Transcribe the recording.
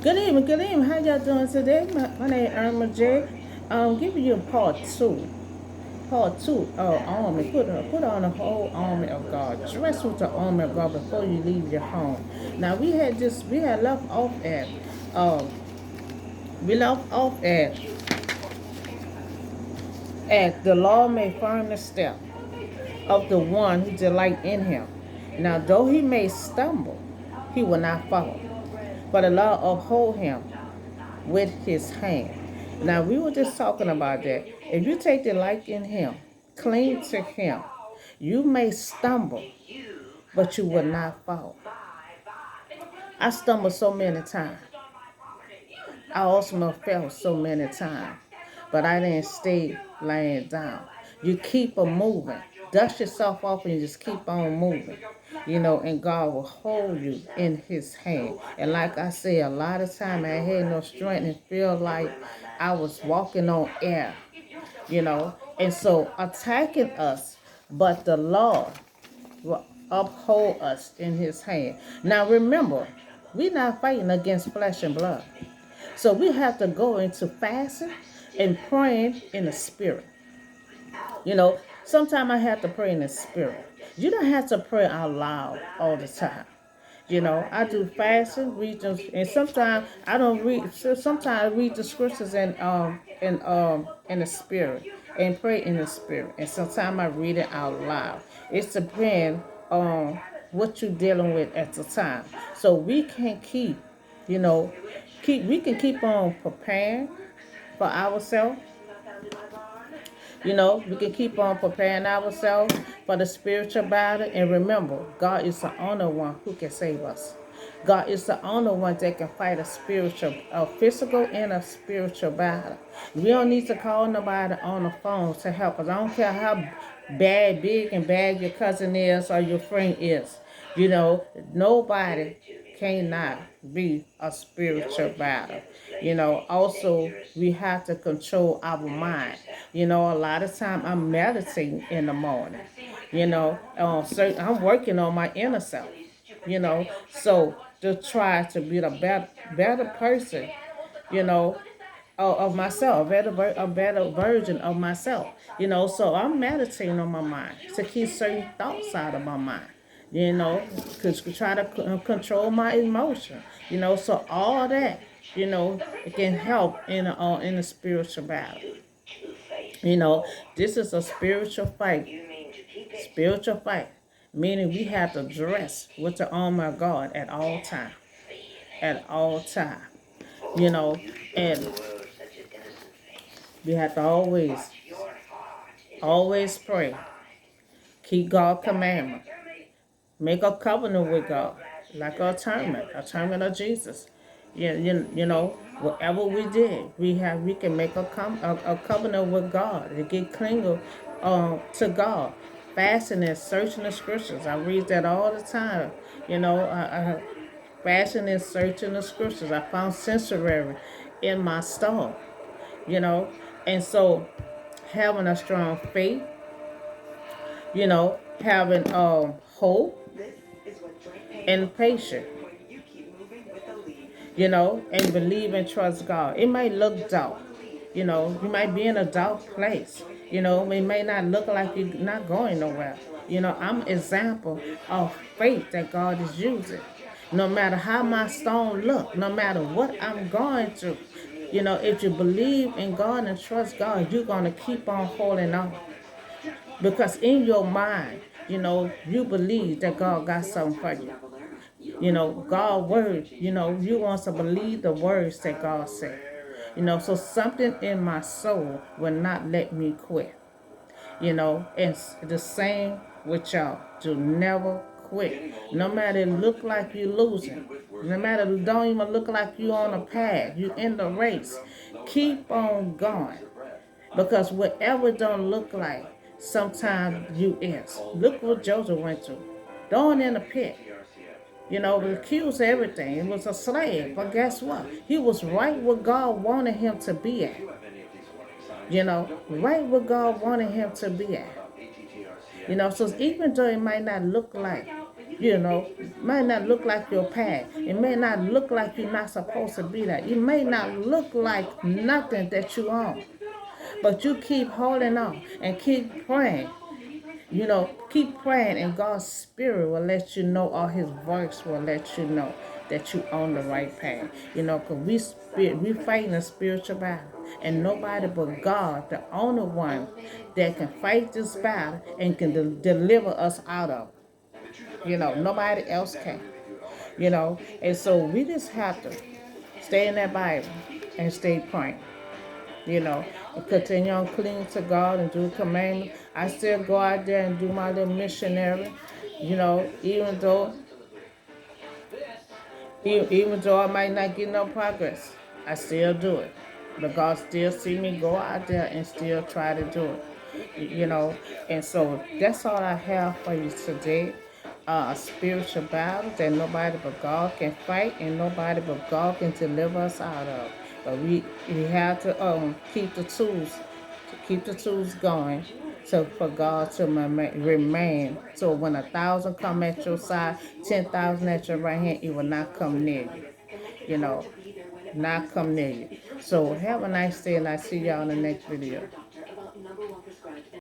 Good evening. How y'all doing today? My name is Irma J. Giving you part two, armor. Put on the whole armor of God. Dress with the armor of God before you leave your home. Now we had left off at, um, we left off at the law may firm the step of the one who delight in him. Now though he may stumble, he will not fall. For the law uphold him with his hand. Now we were just talking about that. If you take delight in him, cling to him, you may stumble, but you will not fall. I stumbled so many times. I also fell so many times, but I didn't stay laying down. You keep on moving. Dust yourself off and you just keep on moving. And God will hold you in his hand. And like I said, a lot of time I had no strength and feel like I was walking on air. And so attacking us, but the Lord will uphold us in his hand. Now remember, we're not fighting against flesh and blood. So we have to go into fasting and praying in the spirit. Sometimes I have to pray in the spirit. You don't have to pray out loud all the time. I do fasting, read them, and sometimes I don't read. Sometimes I read the scriptures in the spirit and pray in the spirit, and sometimes I read it out loud. It's depend on what you're dealing with at the time. So we can you know, we can keep on preparing for ourselves. We can keep on preparing ourselves for the spiritual battle. And remember, God is the only one who can save us. God is the only one that can fight a physical and a spiritual battle. We don't need to call nobody on the phone to help us. I don't care how big and bad your cousin is or your friend is. Nobody cannot be a spiritual battle. Also we have to control our mind. A lot of time I'm meditating in the morning. So I'm working on my inner self. So to try to be the better person, you know, of myself, a better version of myself. So I'm meditating on my mind to keep certain thoughts out of my mind. To try to control my emotion. So all that, it can help in a spiritual battle. You know, this is a spiritual fight. Spiritual fight, meaning we have to dress with the armor of God at all time. At all time. You know, and we have to always pray. Keep God's commandment. Make a covenant with God. Like a tournament of Jesus. Whatever we did, we can make a covenant with God to get clean to God. Fasting and searching the scriptures. I read that all the time. Fasting and searching the scriptures. I found sanctuary in my stone. You know, and so having a strong faith, having hope and patience, and believe and trust God. It may look dark. You might be in a dark place. It may not look like you're not going nowhere. I'm an example of faith that God is using. No matter how my stone look, no matter what I'm going through, if you believe in God and trust God, you're going to keep on holding on. Because in your mind, you believe that God got something for you. God word, you want to believe the words that God said. So something in my soul will not let me quit. And it's the same with y'all. Do never quit. No matter it look like you're losing. No matter it don't even look like you on a path. You in the race. Keep on going. Because whatever it don't look like, sometimes you is. Look what Joseph went through. Thrown in a pit. Accused of everything. He was a slave. But guess what? He was right where God wanted him to be at. Right where God wanted him to be at. So even though it might not look like, You know, might not look like your past. It may not look like you're not supposed to be there. It may not look like nothing that you own. But you keep holding on and keep praying. You know, keep praying, and God's Spirit will let you know, or His voice will let you know that you on the right path. You know, because we fighting a spiritual battle, and nobody but God, the only one that can fight this battle and can deliver us out of it. You know, nobody else can. You know, and so we just have to stay in that Bible and stay praying. You know, and continue on clinging to God and do commandments. I still go out there and do my little missionary, you know, even though I might not get no progress, I still do it. But God still see me go out there and still try to do it. You know, and so that's all I have for you today. A spiritual battle that nobody but God can fight and nobody but God can deliver us out of. But we have to keep the tools going, so for God to remain. So when 1,000 come at your side, 10,000 at your right hand, it will not come near you. You know, not come near you. So have a nice day, and I see y'all in the next video.